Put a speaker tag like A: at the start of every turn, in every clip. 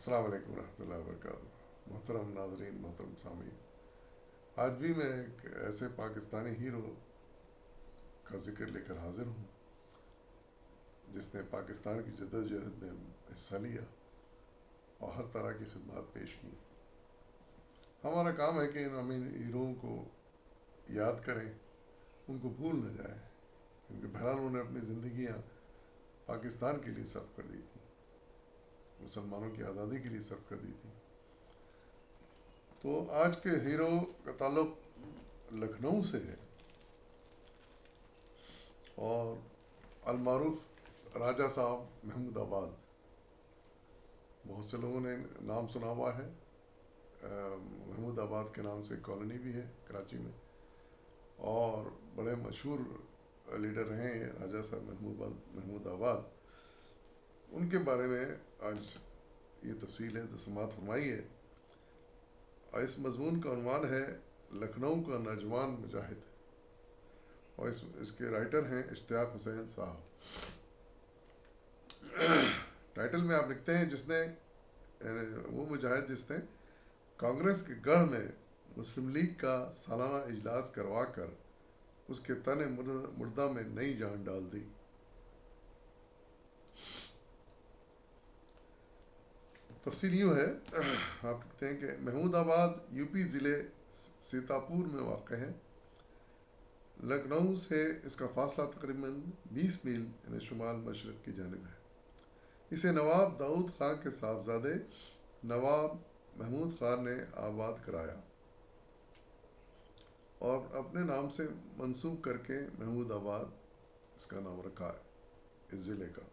A: السلام علیکم ورحمۃ اللہ وبرکاتہ، محترم ناظرین، محترم سامعین۔ آج بھی میں ایک ایسے پاکستانی ہیرو کا ذکر لے کر حاضر ہوں جس نے پاکستان کی جدوجہد میں حصہ لیا اور ہر طرح کی خدمات پیش کی۔ ہمارا کام ہے کہ ہم ان ہیروؤں کو یاد کریں، ان کو بھول نہ جائیں، کیونکہ بہرحال انہوں نے اپنی زندگیاں پاکستان کے لیے صرف کر دی تھیں، مسلمانوں کی آزادی کے لیے صرف کر دی تھی۔ تو آج کے ہیرو کا تعلق لکھنؤ سے ہے اور المعروف راجہ صاحب محمود آباد۔ بہت سے لوگوں نے نام سنا ہوا ہے، محمود آباد کے نام سے کالونی بھی ہے کراچی میں، اور بڑے مشہور لیڈر رہے ہیں راجہ صاحب محمود آباد۔ ان کے بارے میں آج یہ تفصیل ہے تو سماعت فرمائی ہے، اور اس مضمون کا عنوان ہے لکھنؤ کا نوجوان مجاہد، اور اس کے رائٹر ہیں اشتیاق حسین صاحب۔ ٹائٹل میں آپ لکھتے ہیں وہ مجاہد جس نے کانگریس کے گڑھ میں مسلم لیگ کا سالانہ اجلاس کروا کر اس کے تن مردہ میں نئی جان ڈال دی۔ تفصیل یوں ہے، آپ لکھتے ہیں کہ محمود آباد یو پی ضلع سیتاپور میں واقع ہے۔ لکھنؤ سے اس کا فاصلہ تقریباً 20 میل یعنی شمال مشرق کی جانب ہے۔ اسے نواب داؤد خان کے صاحبزادے نواب محمود خان نے آباد کرایا اور اپنے نام سے منسوب کر کے محمود آباد اس کا نام رکھا ہے، اس ضلع کا۔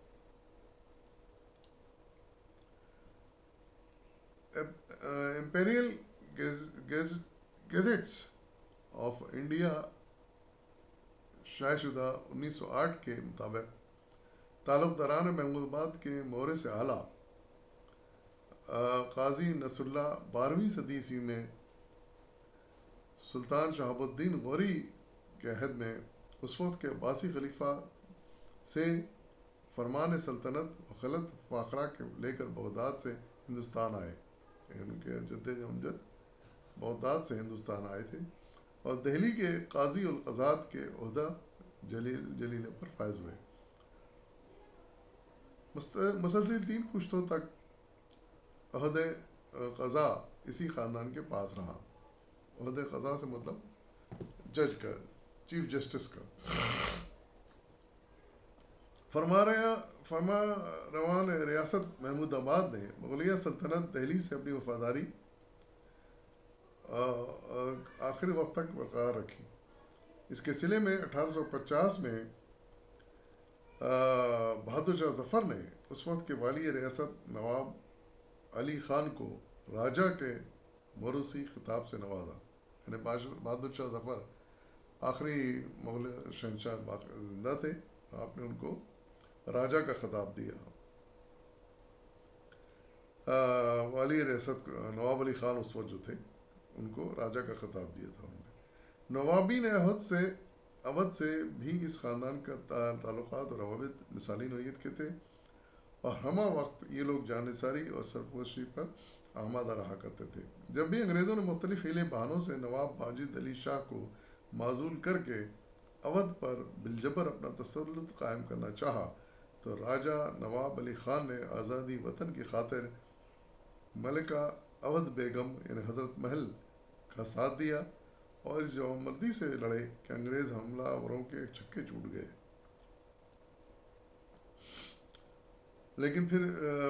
A: امپیریل گیزٹس آف انڈیا شائع شدہ 1908 کے مطابق تعلق داران محمود آباد کے مورث اعلیٰ قاضی نصر اللہ 12ویں صدی عیسوی میں سلطان شہاب الدین غوری کے عہد میں اس وقت کے عباسی خلیفہ سے فرمان سلطنت و خلعت فاخرہ کے لے کر بغداد سے ہندوستان آئے، ان کے جد امجد بغداد سے ہندوستان آئے تھے، اور دہلی کے قاضی القضات کے عہدہ جلیلہ پر فائز ہوئے۔ مسلسل 3 پشتوں تک عہد قضا اسی خاندان کے پاس رہا۔ عہد قضا سے مطلب جج کا، چیف جسٹس کا۔ فرما روان ریاست محمود آباد نے مغلیہ سلطنت دہلی سے اپنی وفاداری آخری وقت تک برقرار رکھی۔ اس کے صلے میں 1850 میں بہادر شاہ ظفر نے اس وقت کے والی ریاست نواب علی خان کو راجہ کے موروثی خطاب سے نوازا، یعنی بہادر شاہ ظفر آخری مغل شہنشاہ زندہ تھے، آپ نے ان کو راجہ کا خطاب دیا۔ والی ریاست نواب علی خان اس وقت جو تھے، ان کو راجہ کا خطاب دیا تھا انہوں نے۔ نوابین اودھ سے بھی اس خاندان کا تعلقات اور روابط مثالی نوعیت کے تھے، اور ہمہ وقت یہ لوگ جانثاری اور سرپرستی پر آمادہ رہا کرتے تھے۔ جب بھی انگریزوں نے مختلف ہیلے بہانوں سے نواب ماجد علی شاہ کو معزول کر کے اودھ پر بالجبر اپنا تسلط قائم کرنا چاہا، تو راجہ نواب علی خان نے آزادی وطن کی خاطر ملکہ اودھ بیگم یعنی حضرت محل کا ساتھ دیا اور اس جوان مردی سے لڑے کہ انگریز حملہ آوروں کے چھکے چھوٹ گئے۔ لیکن پھر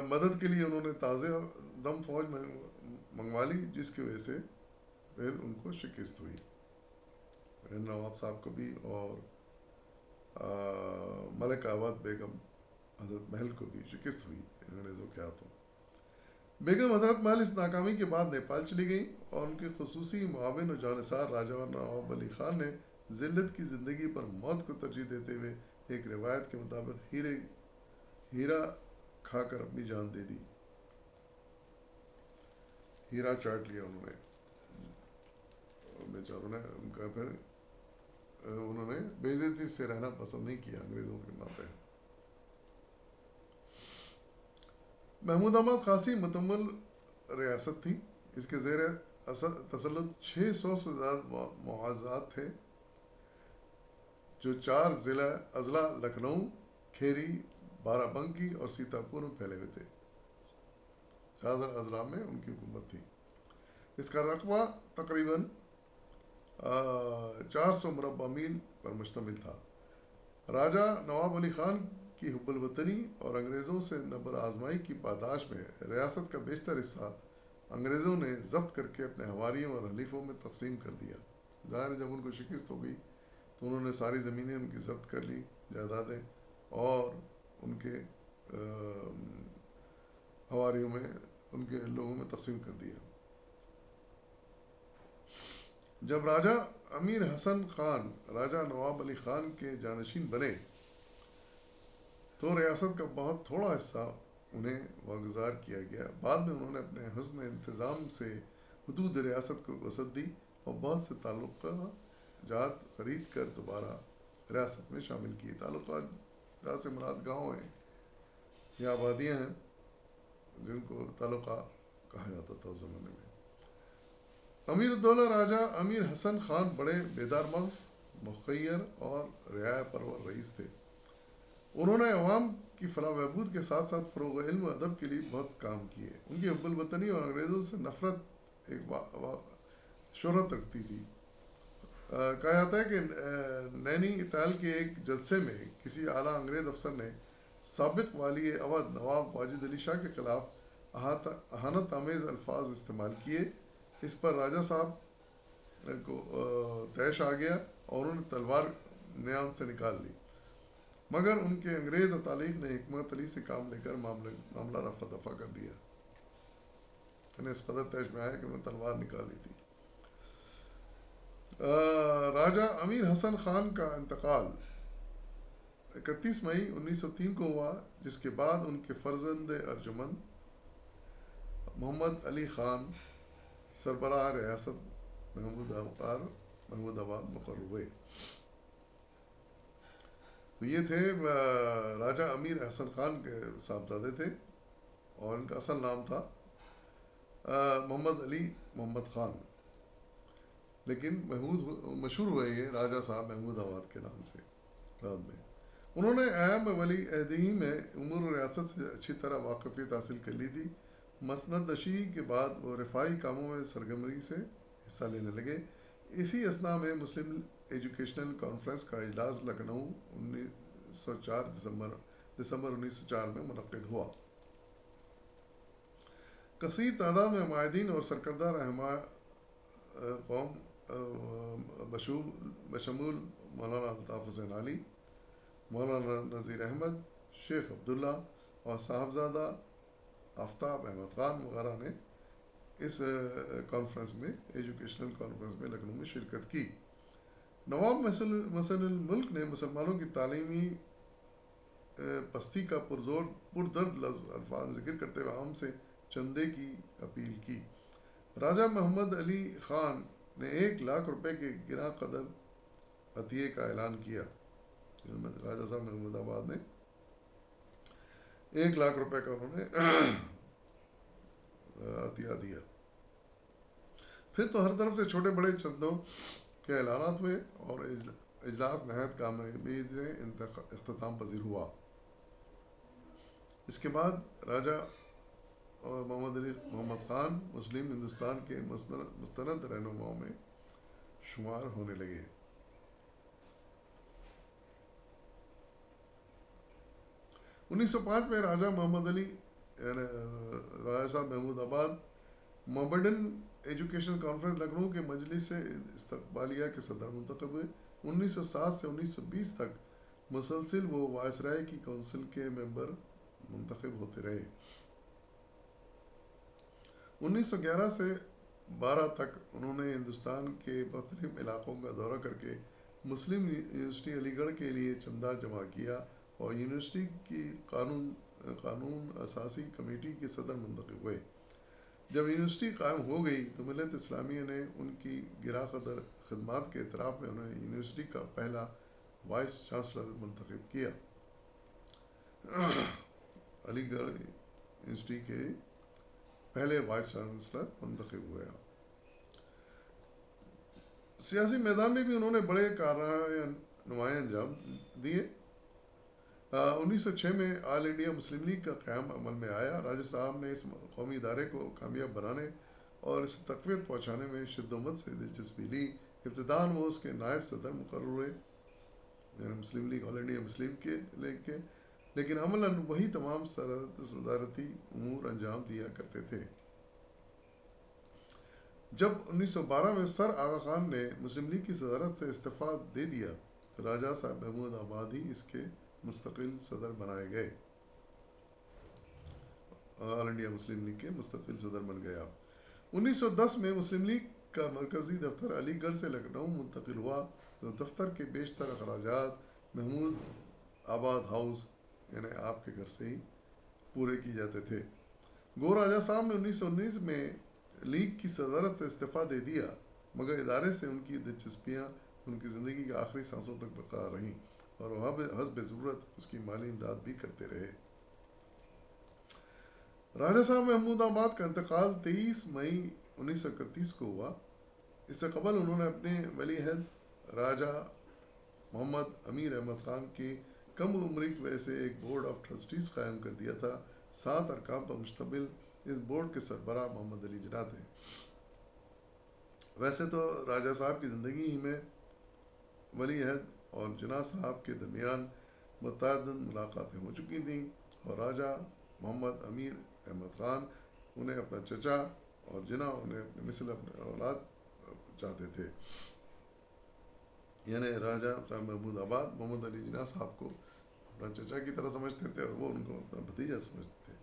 A: مدد کے لیے انہوں نے تازہ دم فوج منگوا لی، جس کی وجہ سے پھر ان کو شکست ہوئی، نواب صاحب کو بھی اور ملکہ اودھ بیگم حضرت محل کو بھی شکست ہوئی انگریزوں کے ہاتھوں۔ بیگم حضرت محل اس ناکامی کے بعد نیپال چلی گئیں، اور ان کے خصوصی معاون و جانثار راجہ نواب علی خان نے ذلت کی زندگی پر موت کو ترجیح دیتے ہوئے ایک روایت کے مطابق ہیرا کھا کر اپنی جان دے دی، ہیرا چاٹ لیا انہوں نے بیچاروں نے۔ ان کا پھر انہوں نے بے عزتی سے رہنا پسند نہیں کیا انگریزوں کے ناطے۔ محمود آباد خاصی متمول ریاست تھی. اس کے زیر تسلط 600 سے زیادہ محاذات تھے جو 4 اضلاع لکھنؤ، کھیری، بارہ بنکی اور سیتاپور میں پھیلے ہوئے تھے. 4 اضلاع میں ان کی حکومت تھی. اس کا رقبہ تقریباً 400 مربع میل پر مشتمل تھا. راجہ نواب علی خان کی حب الوطنی اور انگریزوں سے نبر آزمائی کی پاداش میں ریاست کا بیشتر حصہ انگریزوں نے ضبط کر کے اپنے حواریوں اور حلیفوں میں تقسیم کر دیا. ظاہر ہے جب ان کو شکست ہو گئی تو انہوں نے ساری زمینیں ان کی ضبط کر لی، جائیدادیں، اور ان کے حواریوں میں، ان کے لوگوں میں تقسیم کر دیا. جب راجہ امیر حسن خان راجہ نواب علی خان کے جانشین بنے تو ریاست کا بہت تھوڑا حصہ انہیں واگزار کیا گیا. بعد میں انہوں نے اپنے حسن انتظام سے حدود ریاست کو وسعت دی اور بہت سے تعلقات جات خرید کر دوبارہ ریاست میں شامل کیے. تعلقات جات سے مراد گاؤں ہیں یا آبادیاں ہیں جن کو تعلقہ کہا جاتا تھا اس زمانے میں. امیر الدولہ راجہ امیر حسن خان بڑے بیدار مغز، مخیر اور رعایا پرور رئیس تھے. انہوں نے عوام کی فلاح و بہبود کے ساتھ ساتھ فروغ علم و ادب کے لیے بہت کام کیے. ان کی حب الوطنی اور انگریزوں سے نفرت ایک شہرت رکھتی تھی. کہا جاتا ہے کہ نینی تال کے ایک جلسے میں کسی اعلیٰ انگریز افسر نے سابق والی اودھ نواب واجد علی شاہ کے خلاف اہانت آمیز الفاظ استعمال کیے. اس پر راجہ صاحب کو طیش آ گیا اور انہوں نے تلوار نیام سے نکال لی، مگر ان کے انگریز اتالیق نے حکمت علی سے کام لے کر معاملہ رفع دفع کر دیا. انہیں اس قدر طیش میں آیا کہ انہوں نے تلوار نکالی تھی. راجہ امیر حسن خان کا انتقال 31 مئی 1903 کو ہوا، جس کے بعد ان کے فرزند ارجمند محمد علی خان سربراہ ریاست محمود آباد مقرر ہوئے. تو یہ تھے راجہ امیر حسن خان کے صاحبزادے تھے اور ان کا اصل نام تھا محمد علی محمد خان، لیکن مشہور ہوئے یہ راجہ صاحب محمود آباد کے نام سے بعد میں. انہوں نے اہم ولی عہدی میں امور ریاست سے اچھی طرح واقفیت حاصل کر لی تھی. مسند نشی کے بعد وہ رفاہی کاموں میں سرگرمی سے حصہ لینے لگے. اسی اثناء میں مسلم ایجوکیشنل کانفرنس کا اجلاس لکھنؤ 1904 دسمبر 1904 میں منعقد ہوا. کثیر تعداد میں معاہدین اور سرکردہ رہنما قوم بشمول مولانا الطاف حسین علی، مولانا نذیر احمد، شیخ عبداللہ اور صاحبزادہ آفتاب احمد خان وغیرہ نے اس کانفرنس میں، ایجوکیشنل کانفرنس میں لکھنؤ میں شرکت کی. نواب مسن الملک نے مسلمانوں کی تعلیمی پستی کا پردرد لفظ الفاظ ذکر کرتے ہوئے عوام سے چندے کی اپیل کی. راجہ محمد علی خان نے 1,00,000 روپے کے گراں قدر عطیے کا اعلان کیا. راجہ صاحب محمود آباد نے 1,00,000 روپے کا انہوں نے عطیہ دیا. پھر تو ہر طرف سے چھوٹے بڑے چندوں کے اعلانات ہوئے اور اجلاس نہایت کامیابی سے اختتام پذیر ہوا. اس کے بعد راجہ محمد علی محمد خان مسلم ہندوستان کے مستند رہنماؤں میں شمار ہونے لگے. انیس سو پانچ میں راجہ محمد علی یعنی راجہ صاحب محمود آباد موبڈن ایجوکیشنل کانفرنس لکھنؤ کے مجلس استقبالیہ کے صدر منتخب ہوئے. 1907 سے 1920 تک مسلسل وہ وائسرائے کی کونسل کے ممبر منتخب ہوتے رہے. 1911 سے 12 تک انہوں نے ہندوستان کے مختلف علاقوں کا دورہ کر کے مسلم یونیورسٹی علی گڑھ کے لیے چندہ جمع کیا اور یونیورسٹی کی قانون اساسی کمیٹی کے صدر منتخب ہوئے. جب یونیورسٹی قائم ہو گئی تو ملت اسلامیہ نے ان کی گراں قدر خدمات کے اعتراف میں انہیں یونیورسٹی کا پہلا وائس چانسلر منتخب کیا. علی گڑھ یونیورسٹی کے پہلے وائس چانسلر منتخب ہوئے. سیاسی میدان میں بھی انہوں نے بڑے نمایاں انجام دیے. 1906 میں آل انڈیا مسلم لیگ کا قیام عمل میں آیا. راجہ صاحب نے اس قومی ادارے کو کامیاب بنانے اور اسے تقویت پہنچانے میں شدت سے دلچسپی لی. ابتداً وہ اس کے نائب صدر مقرر ہوئے، یعنی مسلم لیگ آل انڈیا مسلم لیگ کے، لیکن عملاً وہی تمام صدارتی امور انجام دیا کرتے تھے. جب 1912 میں سر آغا خان نے مسلم لیگ کی صدارت سے استعفیٰ دے دیا تو راجہ صاحب محمود آبادی اس کے مستقل صدر بنائے گئے. آل انڈیا مسلم لیگ کے مستقل صدر بن گیا. 1910 میں مسلم لیگ کا مرکزی دفتر علی گڑھ سے لکھنؤ منتقل ہوا تو دفتر کے بیشتر اخراجات محمود آباد ہاؤس یعنی آپ کے گھر سے ہی پورے کی جاتے تھے. گو راجہ صاحب نے 1919 میں لیگ کی صدارت سے استعفیٰ دے دیا، مگر ادارے سے ان کی دلچسپیاں ان کی زندگی کے آخری سانسوں تک برقرار رہیں اور وہ حسب ضرورت اس کی مالی امداد بھی کرتے رہے. راجہ صاحب محمود آباد کا انتقال 23 مئی 1931 کو ہوا. اس سے قبل انہوں نے اپنے ولی عہد راجہ محمد امیر احمد خان کی کم عمری کی وجہ سے ایک بورڈ آف ٹرسٹیز قائم کر دیا تھا. 7 ارکان پر مشتمل اس بورڈ کے سربراہ محمد علی جناح تھے. ویسے تو راجہ صاحب کی زندگی ہی میں ولی عہد اور جناح صاحب کے درمیان متعدد ملاقاتیں ہو چکی تھیں اور راجہ محمد امیر احمد خان انہیں اپنا چچا اور جناح انہیں اپنے مثل اپنے اولاد چاہتے تھے. یعنی راجہ صاحب محمود آباد محمد علی جناح صاحب کو اپنا چچا کی طرح سمجھتے تھے اور وہ ان کو اپنا بھتیجا سمجھتے تھے.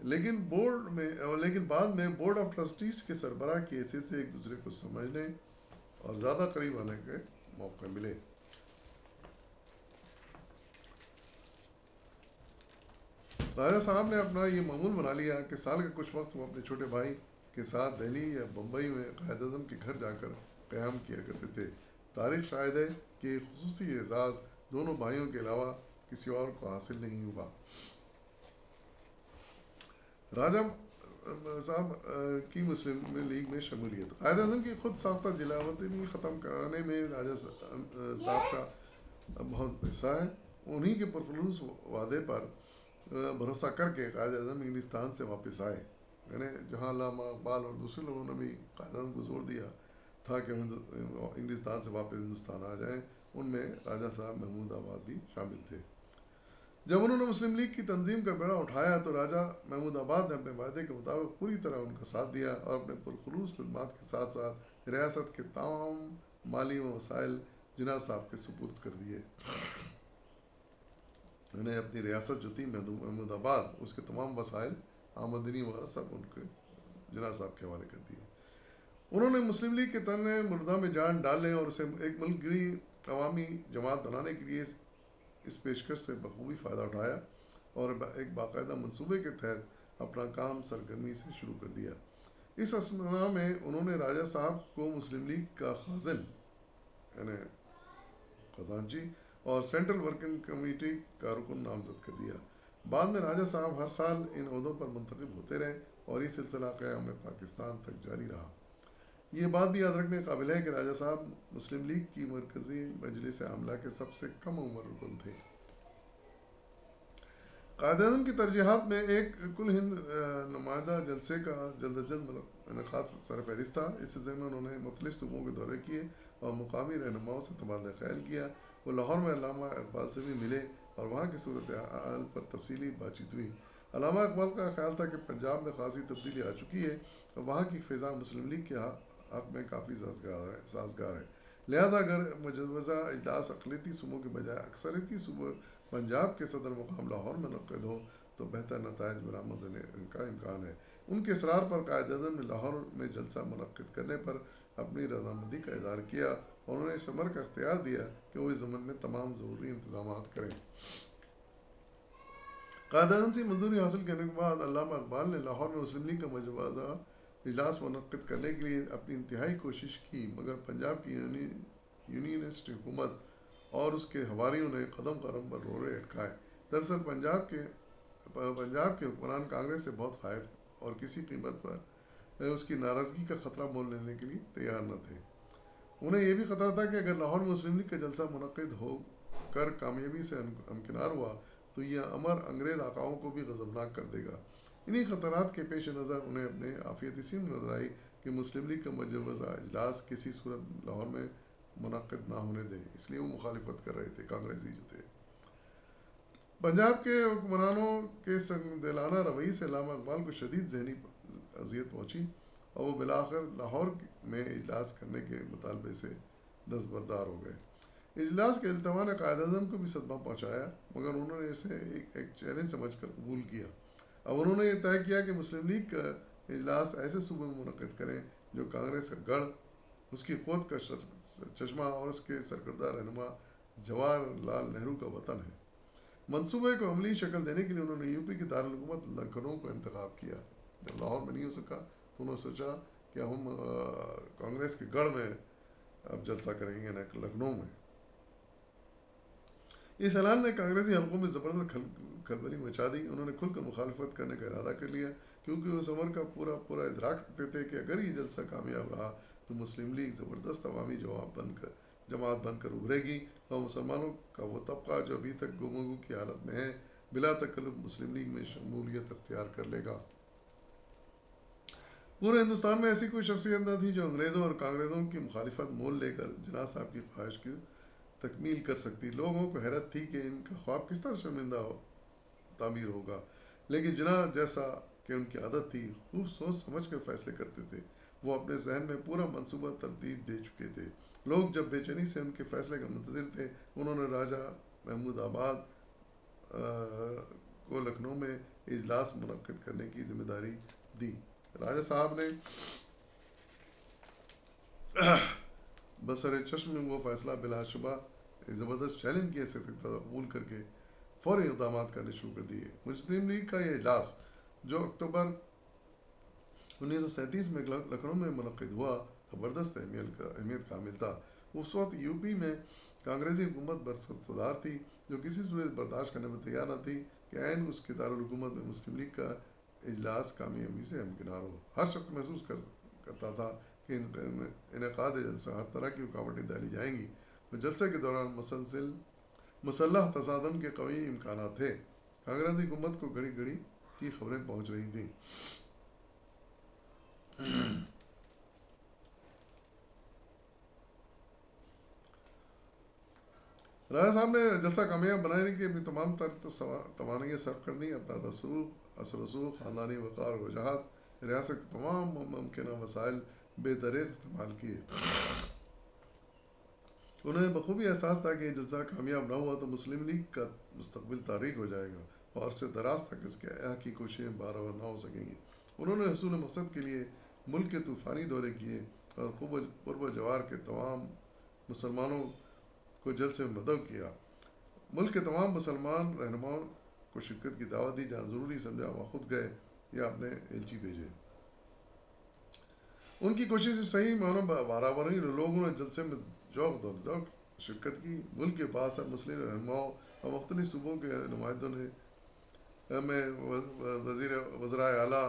A: لیکن بعد میں بورڈ آف ٹرسٹیز کے سربراہ کی حیثیت سے ایک دوسرے کو سمجھنے اور زیادہ قریب آنے کے موقع ملے. راجہ صاحب نے اپنا یہ معمول بنا لیا کہ سال کا کچھ وقت وہ اپنے چھوٹے بھائی کے ساتھ دہلی یا بمبئی میں قائد اعظم کے گھر جا کر قیام کیا کرتے تھے. تاریخ شاہد ہے کہ خصوصی اعزاز دونوں بھائیوں کے علاوہ کسی اور کو حاصل نہیں ہوا. راجہ صاحب کی مسلم لیگ میں شمولیت. قائد اعظم کی خود ساختہ جلاوطنی ختم کرانے میں راجہ صاحب کا بہت حصہ ہے. انہی کے پرخلوص وعدے پر بھروسہ کر کے قائد اعظم انگلستان سے واپس آئے. یعنی جہاں علامہ اقبال اور دوسرے لوگوں نے بھی قائد اعظم کو زور دیا تھا کہ انگلستان سے واپس ہندوستان آ جائیں، ان میں راجہ صاحب محمود آباد بھی شامل تھے. جب انہوں نے مسلم لیگ کی تنظیم کا بیڑا اٹھایا تو راجہ محمود آباد نے اپنے وعدے کے مطابق پوری طرح ان کا ساتھ دیا اور اپنے پرخلوص خدمات کے ساتھ ساتھ ریاست کے تمام مالی وسائل جناح صاحب کے سپرد کر دیے. انہیں اپنی ریاست جو تھی محمود آباد اس کے تمام وسائل آمدنی وغیرہ سب ان کے جناح صاحب کے حوالے کر دیے. انہوں نے مسلم لیگ کے تن مردہ میں جان ڈالنے اور اسے ایک ملک گیر عوامی جماعت بنانے کے لیے اس پیشکش سے بخوبی فائدہ اٹھایا اور ایک باقاعدہ منصوبے کے تحت اپنا کام سرگرمی سے شروع کر دیا. اس اثناء میں انہوں نے راجہ صاحب کو مسلم لیگ کا خازن یعنی خزانچی اور سینٹرل ورکنگ کمیٹی کا رکن نامزد کر دیا. بعد میں راجہ صاحب ہر سال ان عہدوں پر منتخب ہوتے رہے اور یہ سلسلہ قیام پاکستان تک جاری رہا. یہ بات بھی یاد رکھنے قابل ہے کہ راجہ صاحب مسلم لیگ کی مرکزی مجلس عاملہ کے سب سے کم عمر رکن تھے. قائد اعظم کی ترجیحات میں ایک کل ہند نمائندہ جلسے کا جلد از جلد انعقاد سر فہرست تھا. اس سلسلے میں انہوں نے مختلف صوبوں کے دورے کیے اور مقامی رہنماؤں سے تبادلہ خیال کیا. وہ لاہور میں علامہ اقبال سے بھی ملے اور وہاں کی صورتحال پر تفصیلی بات چیت ہوئی. علامہ اقبال کا خیال تھا کہ پنجاب میں خاصی تبدیلی آ چکی ہے اور وہاں کی فضا مسلم لیگ کے حق میں کافی سازگار ہے. لہذا اگر مجوزہ اجلاس اقلیتی صوبوں کے بجائے اکثریتی صوبہ پنجاب کے صدر مقام لاہور میں منعقد ہو تو بہتر نتائج برآمد ہونے کا امکان ہے. ان کے اصرار پر قائد اعظم نے لاہور میں جلسہ منعقد کرنے پر اپنی رضامندی کا اظہار کیا اور انہوں نے اس امر کا اختیار دیا کہ وہ اس ضمن میں تمام ضروری انتظامات کریں. قائد اعظم سے منظوری حاصل کرنے کے بعد علامہ اقبال نے لاہور میں مسلم لیگ کا مجوزہ اجلاس منعقد کرنے کے لیے اپنی انتہائی کوشش کی، مگر پنجاب کی یونینسٹ حکومت اور اس کے حواریوں نے قدم پر روڑے اٹکائے. دراصل پنجاب کے پنجاب کے حکمران کانگریس سے بہت خائف اور کسی قیمت پر اس کی ناراضگی کا خطرہ مول لینے کے لیے تیار نہ تھے. انہیں یہ بھی خطرہ تھا کہ اگر لاہور مسلم لیگ کا جلسہ منعقد ہو کر کامیابی سے ہمکنار ہوا تو یہ امر انگریز آقاؤں کو بھی غضبناک کر دے گا. انہی خطرات کے پیش نظر انہیں اپنے عافیت اسی میں نظر آئی کہ مسلم لیگ کا مجوزہ اجلاس کسی صورت لاہور میں منعقد نہ ہونے دیں. اس لیے وہ مخالفت کر رہے تھے، کانگریسی جو تھے. پنجاب کے حکمرانوں کے سنگ دلانہ روی سے علامہ اقبال کو شدید ذہنی اذیت پہنچی اور وہ بالآخر لاہور میں اجلاس کرنے کے مطالبے سے دستبردار ہو گئے. اجلاس کے التوا نے قائد اعظم کو بھی صدمہ پہنچایا، مگر انہوں نے اسے ایک چیلنج سمجھ کر قبول کیا. اب انہوں نے یہ طے کیا کہ مسلم لیگ کا اجلاس ایسے صوبے میں منعقد کریں جو کانگریس کا گڑھ، اس کی قوت کا چشمہ اور اس کے سرکردہ رہنما جواہر لال نہرو کا وطن ہے. منصوبے کو عملی شکل دینے کے لیے انہوں نے یو پی کی دارالحکومت لکھنؤ کو انتخاب کیا. جب لاہور میں نہیں ہو سکا تو انہوں نے سوچا کہ ہم کانگریس کے گڑھ میں اب جلسہ کریں گے لکھنؤ میں. اس اعلان نے کانگریسی حلقوں میں زبردست کھلبلی مچا دی. انہوں نے کھل کر مخالفت کرنے کا ارادہ کر لیا، کیونکہ وہ اس امر کا پورا ادراک رکھتے تھے کہ اگر یہ جلسہ کامیاب رہا تو مسلم لیگ زبردست عوامی جماعت بن کر ابھرے گی اور مسلمانوں کا وہ طبقہ جو ابھی تک گفتگو کی حالت میں ہے بلا تکلف مسلم لیگ میں شمولیت اختیار کر لے گا. پورے ہندوستان میں ایسی کوئی شخصیت نہ تھی جو انگریزوں اور کانگریسوں کی مخالفت مول لے کر جناح صاحب کی خواہش کی تکمیل کر سکتی. لوگوں کو حیرت تھی کہ ان کا خواب کس طرح شرمندہ تعمیر ہوگا، لیکن جناح جیسا کہ ان کی عادت تھی خوب سوچ سمجھ کر فیصلے کرتے تھے. وہ اپنے ذہن میں پورا منصوبہ ترتیب دے چکے تھے. لوگ جب بے چینی سے ان کے فیصلے کا منتظر تھے، انہوں نے راجہ محمود آباد کو لکھنؤ میں اجلاس منعقد کرنے کی ذمہ داری دی. راجہ صاحب نے بسر چشم وہ فیصلہ بلا شبہ زبردست چیلنج کی حیثیت قبول کر کے فوری اقدامات کرنے شروع کر دیے. مسلم لیگ کا یہ اجلاس جو اکتوبر 1937 میں لکھنؤ میں منعقد ہوا زبردست اہمیت کا حامل تھا. اس وقت یو پی میں کانگریسی حکومت برصدار تھی جو کسی صورت برداشت کرنے میں تیار نہ تھی کہ عین اس کے دارالحکومت میں مسلم لیگ کا اجلاس کامیابی سے ہمکنار ہو. ہر شخص محسوس کرتا تھا کہ انعقاد جلسہ ہر طرح کی رکاوٹیں ڈالی جائیں گی. تو جلسے کے دوران مسلح تصادم کے قوی امکانات تھے. کانگریسی حکومت کو گھڑی گھڑی کی خبریں پہنچ رہی تھیں. راجہ صاحب نے جلسہ کامیاب بنانے کی اپنی تمام توانائیاں صرف کر دیں. اپنا اثر رسوخ، خاندانی وقار و وجاہت، ریاست کے تمام ممکنہ وسائل بے دریغ استعمال کیے. انہیں بخوبی احساس تھا کہ یہ جلسہ کامیاب نہ ہوا تو مسلم لیگ کا مستقبل تاریک ہو جائے گا اور عرصے دراز تک اس کے احیا کی کوششیں بارآور نہ ہو سکیں گی. انہوں نے حصول مقصد کے لیے ملک کے طوفانی دورے کیے اور قرب و جوار کے تمام مسلمانوں کو جلسے میں مدعو کیا. ملک کے تمام مسلمان رہنماؤں کو شرکت کی دعوت دی. جہاں ضروری سمجھا وہاں خود گئے یا اپنے ایلچی بھیجے. ان کی کوشش صحیح معنوں برابر نہیں. لوگوں نے جلسے میں ذوق شرکت کی. ملک کے بااثر مسلم رہنماؤں اور مختلف صوبوں کے نمائندوں نے وزرائے اعلیٰ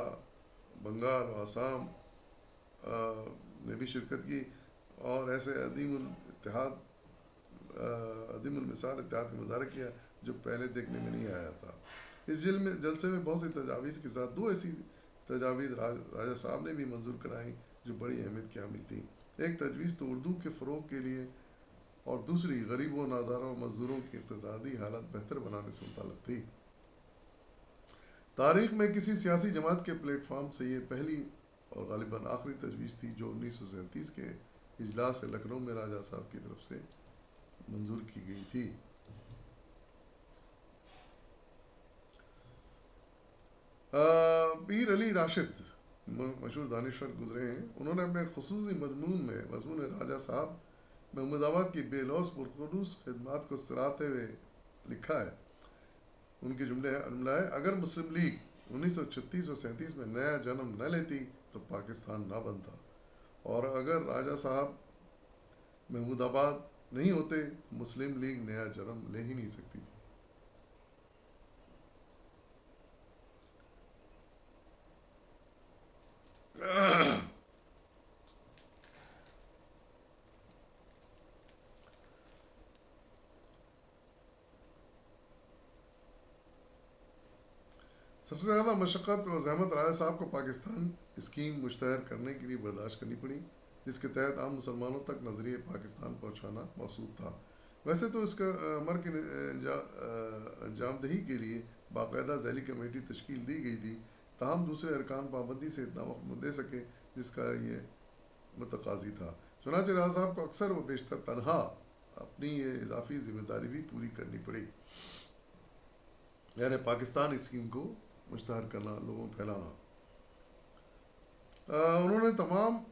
A: بنگال اور آسام نے بھی شرکت کی اور ایسے عظیم المثال اتحاد کا مظاہرہ کیا جو پہلے دیکھنے میں نہیں آیا تھا. اس جلسے میں بہت سی تجاویز کے ساتھ 2 ایسی تجاویز راجہ صاحب نے بھی منظور کرائیں جو بڑی اہمیت کی حامل تھیں. ایک تجویز تو اردو کے فروغ کے لیے اور دوسری غریبوں، ناداروں اور مزدوروں کی اقتصادی حالت بہتر بنانے سے متعلق تھی. تاریخ میں کسی سیاسی جماعت کے پلیٹ فارم سے یہ پہلی اور غالباً آخری تجویز تھی جو 1937 کے اجلاس لکھنؤ میں راجہ صاحب کی طرف سے منظور کی گئی تھی. پیر علی راشد مشہور دانشور گزرے ہیں. انہوں نے اپنے خصوصی مضمون راجہ صاحب محمود آباد کی بے لوث پرخلوص خدمات کو سراہتے ہوئے لکھا ہے. ان کے جملے ہے: اگر مسلم لیگ 1936 اور 37 میں نیا جنم نہ لیتی تو پاکستان نہ بنتا، اور اگر راجہ صاحب محمود آباد نہیں ہوتے مسلم لیگ نیا جنم لے ہی نہیں سکتی تھی. سب سے زیادہ مشقت و زحمت راجہ صاحب کو پاکستان اسکیم مشتہر کرنے کے لیے برداشت کرنی پڑی، جس کے تحت عام مسلمانوں تک نظریہ پاکستان پہنچانا مقصود تھا۔ ویسے تو اس کا عمر کی انجام دہی کے لیے باقاعدہ ذیلی کمیٹی تشکیل دی گئی تھی، تاہم دوسرے ارکان پابندی سے اتنا وقت نہ دے سکے جس کا یہ متقاضی تھا۔ چنانچہ راجہ صاحب کو اکثر و بیشتر تنہا اپنی یہ اضافی ذمہ داری بھی پوری کرنی پڑی، یعنی پاکستان اسکیم کو مشتہر کرنا، لوگوں میں پھیلانا۔ انہوں نے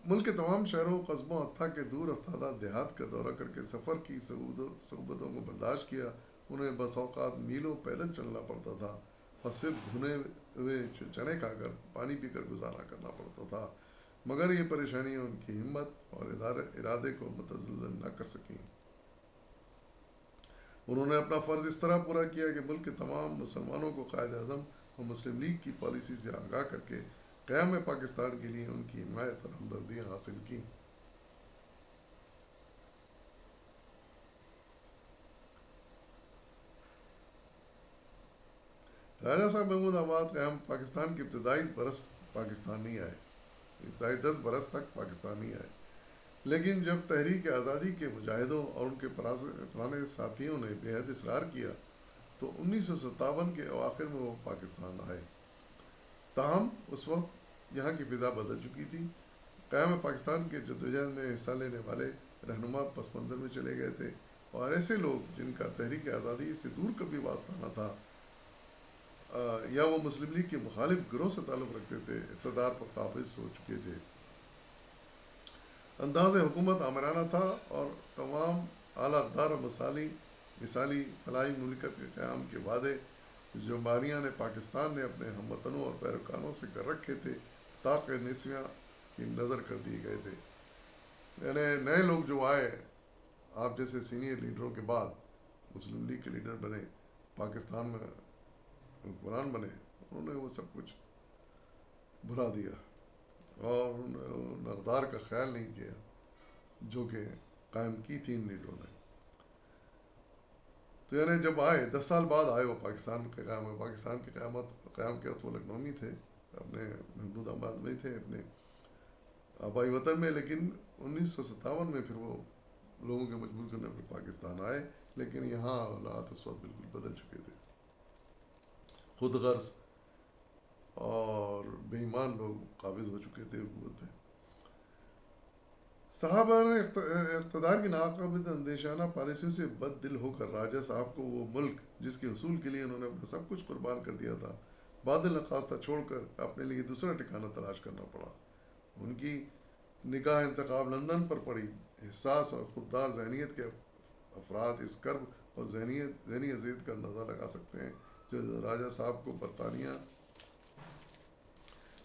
A: ملک کے تمام شہروں، قصبوں، حتیٰ کہ دور افتادہ دیہات کا دورہ کر کے سفر کی صعوبتوں کو برداشت کیا۔ انہیں بس اوقات میلوں پیدل چلنا پڑتا تھا اور صرف بھنے ہوئے چنے کھا کر پانی پی کر گزارا کرنا پڑتا تھا، مگر یہ پریشانیاں ان کی ہمت اور ارادے کو متزلزل نہ کر سکیں۔ انہوں نے اپنا فرض اس طرح پورا کیا کہ ملک کے تمام مسلمانوں کو قائد اعظم اور مسلم لیگ کی پالیسی سے آگاہ کر کے قیام پاکستان کے لیے ان کی حمایت اور ہمدردیاں حاصل کی۔ راجہ صاحب محمود آباد قیام پاکستان کے ابتدائی برس پاکستان نہیں آئے، ابتدائی 10 برس تک پاکستان نہیں آئے، لیکن جب تحریک آزادی کے مجاہدوں اور ان کے پرانے ساتھیوں نے بے حد اصرار کیا تو 1957 کے اواخر میں وہ پاکستان آئے۔ تاہم اس وقت یہاں کی فضا بدل چکی تھی۔ قیام پاکستان کے جدوجہد میں حصہ لینے والے رہنما پس منظر میں چلے گئے تھے، اور ایسے لوگ جن کا تحریک آزادی سے دور کبھی واسطہ نہ تھا یا وہ مسلم لیگ کے مخالف گروہ سے تعلق رکھتے تھے، اقتدار پر قابض ہو چکے تھے۔ انداز حکومت آمرانہ تھا اور تمام اعلیٰ اقدار و مثالی فلاحی مملکت کے قیام کے وعدے جو باریاں نے پاکستان نے اپنے ہم وطنوں اور پیروکاروں سے کر رکھے تھے تاکہ نسیاں کی نظر کر دیے گئے تھے۔ یعنی نئے لوگ جو آئے آپ جیسے سینئر لیڈروں کے بعد، مسلم لیگ کے لیڈر بنے، پاکستان میں حکمران بنے، انہوں نے وہ سب کچھ بھلا دیا اور ان اقدار کا خیال نہیں کیا جو کہ قائم کی تھی ان لیڈروں نے۔ تو یعنی جب آئے 10 سال بعد آئے وہ پاکستان کے قیام کے وقت وہ لکھنؤ میں تھے، اپنے محمود آباد میں تھے، اپنے آبائی وطن میں، لیکن 1957 میں پھر وہ لوگوں کے مجبور کرنے پر پاکستان آئے، لیکن یہاں حالات اس وقت بالکل بدل چکے تھے۔ خود غرض اور بے ایمان لوگ قابض ہو چکے تھے حکومت میں۔ صحابہ نے اقتدار کی ناقابل اندیشانہ پالیسیوں سے بد دل ہو کر راجہ صاحب کو وہ ملک جس کے حصول کے لیے انہوں نے اپنا سب کچھ قربان کر دیا تھا بادل نخواستہ چھوڑ کر اپنے لیے دوسرا ٹھکانہ تلاش کرنا پڑا۔ ان کی نگاہ انتخاب لندن پر پڑی۔ حساس اور خوددار ذہنیت کے افراد اس کرب اور ذہنی اذیت کا اندازہ لگا سکتے ہیں جو راجہ صاحب کو برطانیہ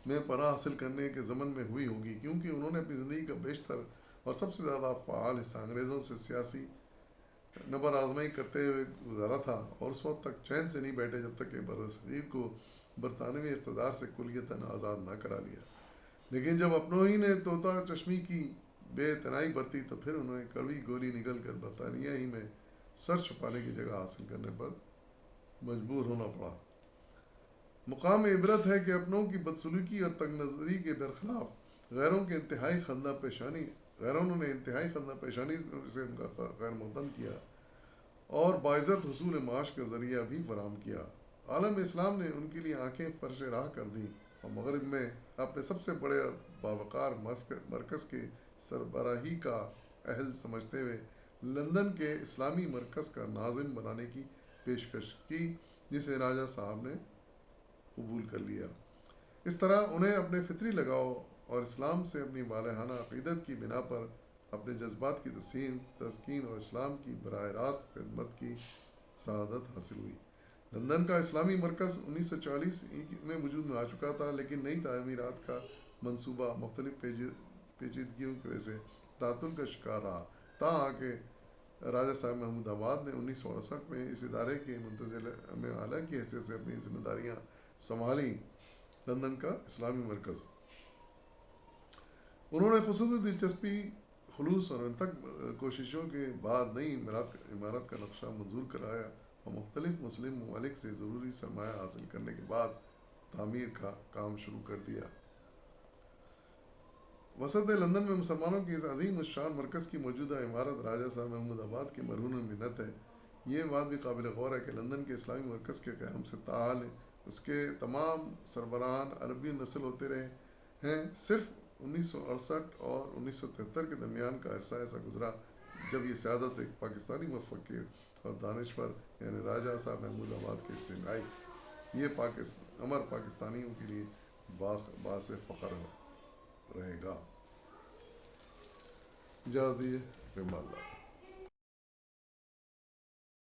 A: میں پناہ حاصل کرنے کے ضمن میں ہوئی ہوگی، کیونکہ انہوں نے اپنی زندگی کا بیشتر اور سب سے زیادہ فعال حصہ انگریزوں سے سیاسی نبر آزمائی کرتے ہوئے گزارا تھا، اور اس وقت تک چین سے نہیں بیٹھے جب تک کہ برصغیر کو برطانوی اقتدار سے کلیتاً آزاد نہ کرا لیا۔ لیکن جب اپنوں ہی نے طوطا چشمی کی بے اعتنائی برتی تو پھر انہیں کڑوی گولی نگل کر برطانیہ ہی میں سر چھپانے کی جگہ حاصل کرنے پر مجبور ہونا پڑا۔ مقام عبرت ہے کہ اپنوں کی بدسلوکی اور تنگ نظری کے برخلاف غیروں نے انتہائی خندہ پیشانی سے ان کا خیر مقدم کیا اور باعزت حصول معاش کا ذریعہ بھی فراہم کیا۔ عالم اسلام نے ان کے لیے آنکھیں فرش راہ کر دیں اور مغرب میں اپنے سب سے بڑے باوقار مرکز کے سربراہی کا اہل سمجھتے ہوئے لندن کے اسلامی مرکز کا ناظم بنانے کی پیشکش کی، جسے راجہ صاحب نے قبول کر لیا۔ اس طرح انہیں اپنے فطری لگاؤ اور اسلام سے اپنی والہانہ عقیدت کی بنا پر اپنے جذبات کی تسکین اور اسلام کی براہ راست خدمت کی سعادت حاصل ہوئی۔ لندن کا اسلامی مرکز 1940 میں وجود میں آ چکا تھا، لیکن نئی تعمیرات کا منصوبہ مختلف پیچیدگیوں کی وجہ سے تعطل کا شکار رہا، تاہم کہ راجہ صاحب محمود آباد نے 1968 میں اس ادارے کے منتظر میں اعلیٰ کی حیثیت سے اپنی ذمہ داریاں سنبھالی۔ لندن کا اسلامی مرکز انہوں نے خصوصی دلچسپی، خلوص اور انتھک کوششوں کے بعد نئی عمارت کا نقشہ منظور کرایا اور مختلف مسلم ممالک سے ضروری سرمایہ حاصل کرنے کے بعد تعمیر کا کام شروع کر دیا۔ وسط لندن میں مسلمانوں کی اس عظیم الشان مرکز کی موجودہ عمارت راجہ صاحب محمود آباد کی مرہون منت ہے۔ یہ بات بھی قابل غور ہے کہ لندن کے اسلامی مرکز کے قیام سے تاحال اس کے تمام سربراہان عربی نسل ہوتے رہے ہیں۔ صرف 1968 اور 1973 کے درمیان کا عرصہ ایسا گزرا جب یہ سیادت ایک پاکستانی مفکر اور دانشور یعنی راجہ صاحب محمود آباد کے حصے میں آئی۔ یہ امر پاکستانیوں کے لیے باعث فخر رہے گا۔ اجازت دیجیے، رحمہ اللہ۔